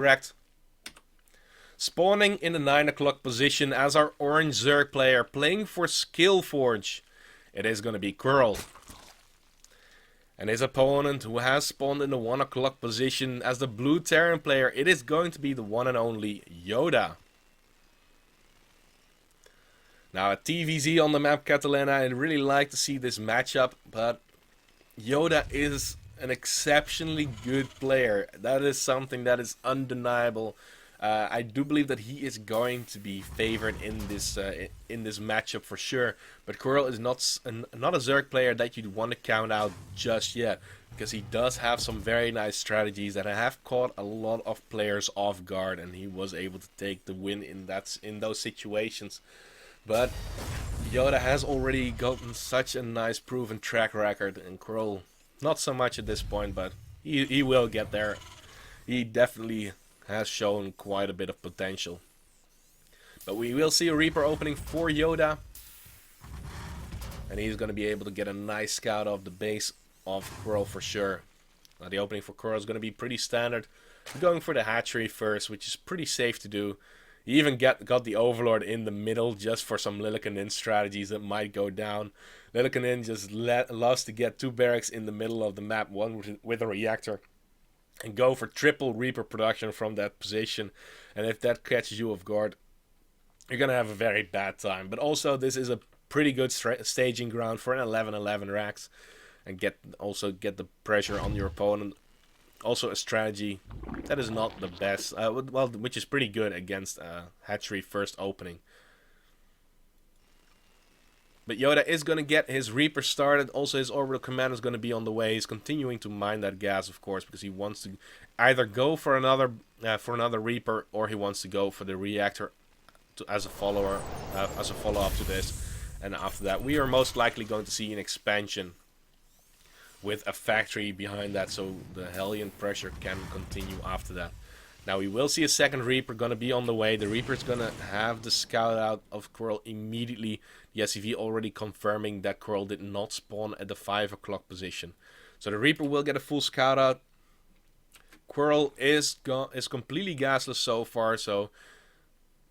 Correct. Spawning in the 9 o'clock position as our orange Zerg player playing for SForge. It is going to be QwerelL. And his opponent, who has spawned in the 1 o'clock position as the blue Terran player, it is going to be the one and only YoDa. Now, at TVZ on the map Catallena, I'd really like to see this matchup, but YoDa is an exceptionally good player. That is something that is undeniable. I do believe that he is going to be favored in this matchup for sure. But QwerelL is not a Zerg player that you'd want to count out just yet, because he does have some very nice strategies that have caught a lot of players off guard, and he was able to take the win in those situations. But YoDa has already gotten such a nice proven track record, and QwerelL not so much at this point, but he will get there. He definitely has shown quite a bit of potential. But we will see a Reaper opening for YoDa, and he's going to be able to get a nice scout of the base of QwerelL for sure. Now, the opening for QwerelL is going to be pretty standard. We're going for the hatchery first, which is pretty safe to do. He even got the Overlord in the middle just for some Lilikanin strategies that might go down. Lilikanin just loves to get 2 barracks in the middle of the map, one with a reactor, and go for triple Reaper production from that position. And if that catches you off guard, you're going to have a very bad time. But also, this is a pretty good staging ground for an 11-11 racks, and also get the pressure on your opponent. Also a strategy that is not the best, well, which is pretty good against hatchery first opening. But YoDa is going to get his Reaper started. Also, his orbital command is going to be on the way. He's continuing to mine that gas, of course, because he wants to either go for another Reaper, or he wants to go for the reactor as a follow-up to this. And after that, we are most likely going to see an expansion with a factory behind that, so the Hellion pressure can continue after that. Now, we will see a second Reaper going to be on the way. The Reaper is going to have the scout out of QwerelL immediately. The SCV already confirming that QwerelL did not spawn at the 5 o'clock position. So the Reaper will get a full scout out. QwerelL is completely gasless so far, so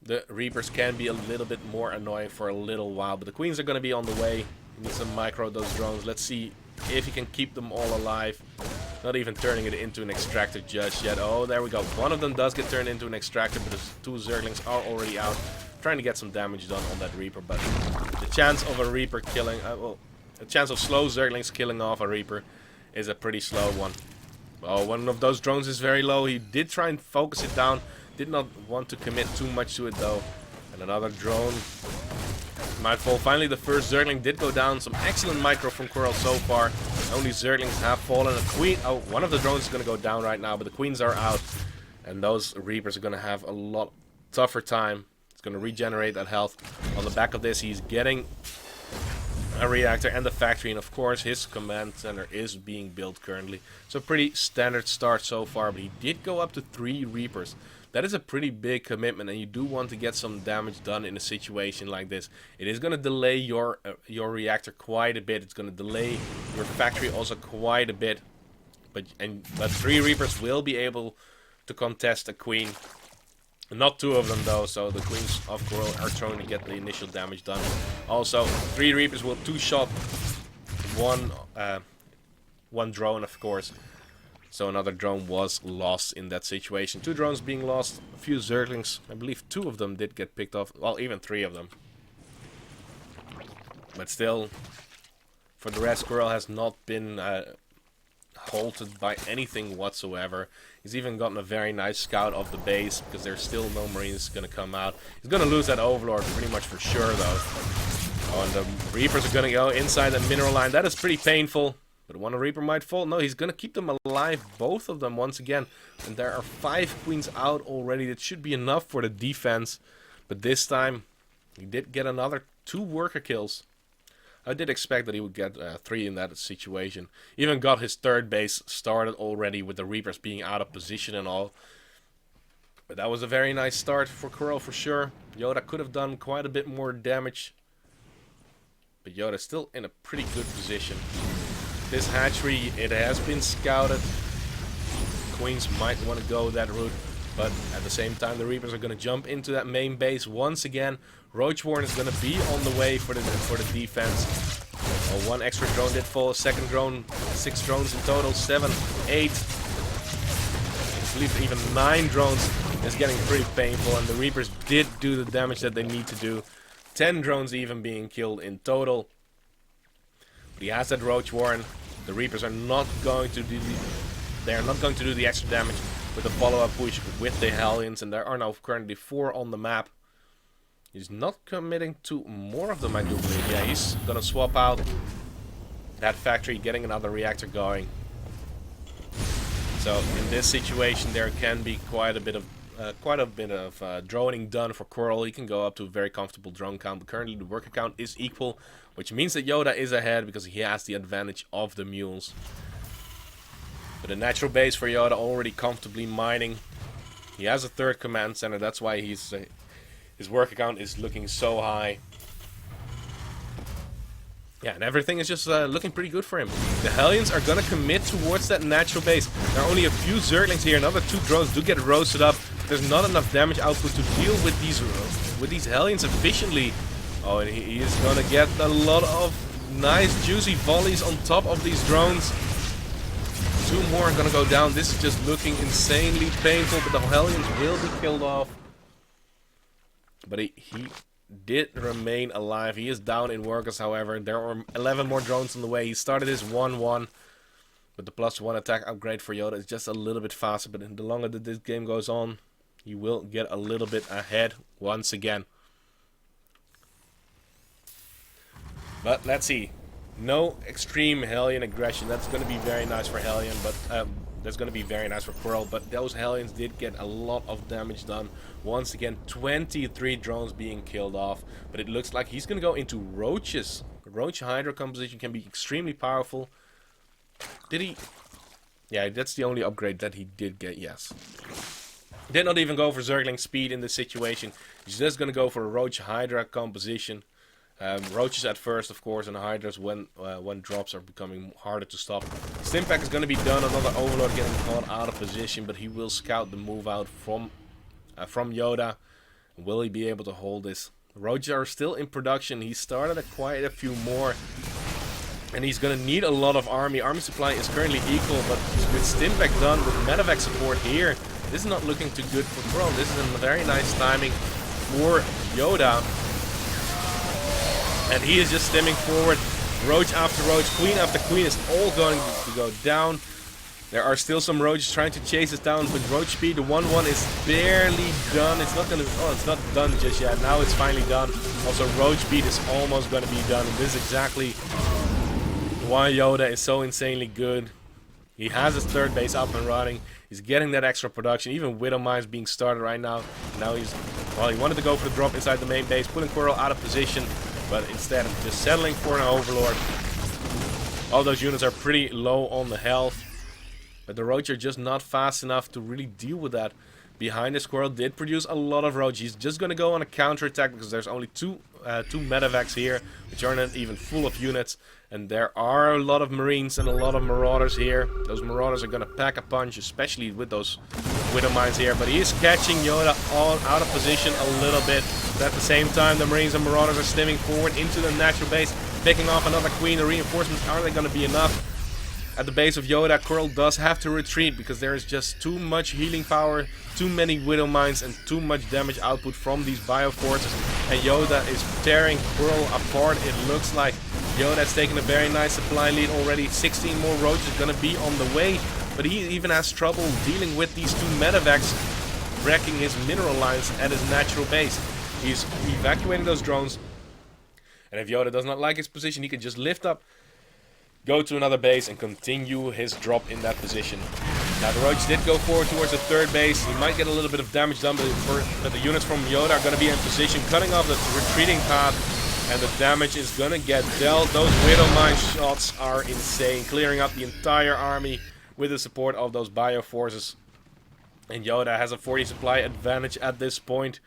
the Reapers can be a little bit more annoying for a little while. But the Queens are going to be on the way. He needs to micro those drones. Let's see if he can keep them all alive. Not even turning it into an extractor just yet. Oh, there we go. One of them does get turned into an extractor, but the 2 Zerglings are already out. Trying to get some damage done on that Reaper, but the chance of a Reaper killing, the chance of slow Zerglings killing off a Reaper is a pretty slow one. Oh, one of those drones is very low. He did try and focus it down. Did not want to commit too much to it though. And another drone might fall. Finally, the first Zergling did go down. Some excellent micro from QwerelL so far. Only Zerglings have fallen. A Queen. Oh, one of the drones is going to go down right now, but the Queens are out. And those Reapers are going to have a lot tougher time. It's going to regenerate that health. On the back of this, he's getting a reactor and the factory. And of course, his command center is being built currently. So pretty standard start so far. But he did go up to 3 Reapers. That is a pretty big commitment, and you do want to get some damage done in a situation like this. It is going to delay your reactor quite a bit. It's going to delay your factory also quite a bit. But 3 Reapers will be able to contest a Queen. Not 2 of them though, so the Queens of QwerelL are trying to get the initial damage done. Also, 3 Reapers will 2-shot one drone, of course. So another drone was lost in that situation. 2 drones being lost, a few Zerglings. I believe 2 of them did get picked off. Well, even 3 of them. But still, for the rest, QwerelL has not been halted by anything whatsoever. He's even gotten a very nice scout of the base, because there's still no Marines going to come out. He's going to lose that Overlord pretty much for sure, though. Oh, and the Reapers are going to go inside the mineral line. That is pretty painful. But one Reaper might fall. No, he's going to keep them alive, both of them, once again. And there are 5 Queens out already. That should be enough for the defense. But this time, he did get another 2 worker kills. I did expect that he would get 3 in that situation. Even got his 3rd base started already with the Reapers being out of position and all. But that was a very nice start for QwerelL for sure. YoDa could have done quite a bit more damage. But YoDa's still in a pretty good position. This hatchery, it has been scouted. Queens might want to go that route. But at the same time, the Reapers are going to jump into that main base once again. Roach Warren is going to be on the way for the defense. Oh, one extra drone did fall, a second drone, 6 drones in total, 7, 8. I believe even 9 drones is getting pretty painful, and the Reapers did do the damage that they need to do. 10 drones even being killed in total. But he has that Roach Warren. The Reapers are not going to do the extra damage with a follow-up push with the Hellions, and there are now currently 4 on the map. He's not committing to more of them, I do believe. Yeah, he's gonna swap out that factory, getting another reactor going. So in this situation, there can be quite a bit of droning done for QwerelL. He can go up to a very comfortable drone count, but currently the worker count is equal, which means that YoDa is ahead because he has the advantage of the mules. But a natural base for YoDa, already comfortably mining. He has a 3rd command center, that's why his worker count is looking so high. Yeah, and everything is just looking pretty good for him. The Hellions are gonna commit towards that natural base. There are only a few Zerglings here. Another 2 drones do get roasted up. There's not enough damage output to deal with these Hellions efficiently. Oh, and he is gonna get a lot of nice juicy volleys on top of these drones. 2 more are gonna go down. This is just looking insanely painful, but the Hellions will be killed off. But he did remain alive. He is down in workers, however. There are 11 more drones on the way. He started his 1-1. But the +1 attack upgrade for YoDa is just a little bit faster. But the longer that this game goes on, he will get a little bit ahead once again. But let's see. No extreme Hellion aggression. That's going to be very nice for Hellion, but that's going to be very nice for QwerelL. But those Hellions did get a lot of damage done. Once again, 23 drones being killed off. But it looks like he's going to go into Roaches. Roach Hydra composition can be extremely powerful. Did he? Yeah, that's the only upgrade that he did get, yes. Did not even go for Zergling speed in this situation. He's just going to go for a Roach Hydra composition. Roaches at first, of course, and Hydras when drops are becoming harder to stop. Stimpack is going to be done. Another Overlord getting caught out of position, but he will scout the move out from YoDa. Will he be able to hold this? Roaches are still in production. He started quite a few more, and he's going to need a lot of army. Army supply is currently equal, but with Stimpack done, with medevac support here, this is not looking too good for QwerelL. This is a very nice timing for YoDa. And he is just stemming forward. Roach after Roach, Queen after Queen is all going to go down. There are still some Roaches trying to chase us down, but Roach speed, the 1-1 is barely done. It's not gonna. Oh, it's not done just yet. Now it's finally done. Also, Roach speed is almost gonna be done. And this is exactly why YoDa is so insanely good. He has his 3rd base up and running. He's getting that extra production. Even Widow Mines being started right now. Now he's, well, he wanted to go for the drop inside the main base, putting QwerelL out of position. But instead of just settling for an Overlord. All those units are pretty low on the health. But the Roach are just not fast enough to really deal with that. Behind the QwerelL did produce a lot of Roach. He's just going to go on a counterattack because there's only two medevacs here, which are not even full of units. And there are a lot of Marines and a lot of Marauders here. Those Marauders are going to pack a punch, especially with those Widow Mines here. But he is catching YoDa out of position a little bit. But at the same time, the Marines and Marauders are stemming forward into the natural base, picking off another Queen. The reinforcements, are they going to be enough? At the base of YoDa, QwerelL does have to retreat because there is just too much healing power, too many Widow Mines, and too much damage output from these bioforces. And YoDa is tearing QwerelL apart, it looks like. YoDa has taken a very nice supply lead already. 16 more Roaches going to be on the way. But he even has trouble dealing with these two medevacs, wrecking his mineral lines at his natural base. He's evacuating those drones. And if YoDa does not like his position, he can just lift up, go to another base, and continue his drop in that position. Now the Roach did go forward towards the third base. He might get a little bit of damage done, but the units from YoDa are going to be in position, cutting off the retreating path, and the damage is going to get dealt. Those Widow Mine shots are insane, clearing up the entire army with the support of those bioforces. And YoDa has a 40 supply advantage at this point.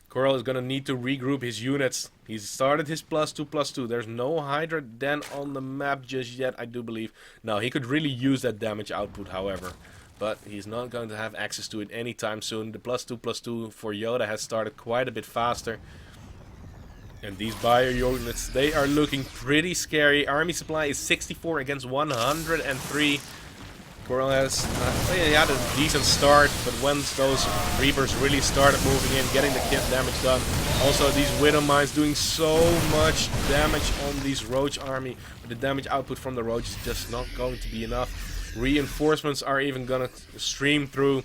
QwerelL is going to need to regroup his units. He's started his +2/+2. There's no Hydra Den on the map just yet, I do believe. No, he could really use that damage output, however. but he's not going to have access to it anytime soon. The +2/+2 for YoDa has started quite a bit faster. And these bio units, they are looking pretty scary. Army supply is 64 against 103. QwerelL has he had a decent start, but once those Reapers really started moving in, getting the kit damage done. Also, these Widow Mines doing so much damage on these Roach army, but the damage output from the Roach is just not going to be enough. Reinforcements are even gonna stream through.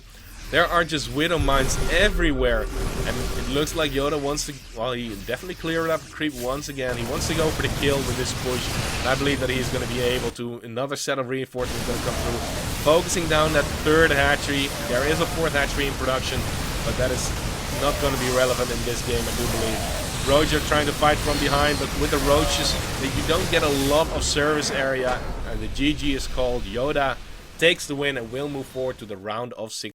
There are just Widow Mines everywhere, and it looks like YoDa wants to, well, he definitely cleared up the creep once again. He wants to go for the kill with this push, and I believe that he's going to be able to. Another set of reinforcements going to come through, focusing down that third hatchery. There is a fourth hatchery in production, but that is not going to be relevant in this game, I do believe. Roach are trying to fight from behind, but with the Roaches, you don't get a lot of service area, and the GG is called. YoDa takes the win and will move forward to the round of 6.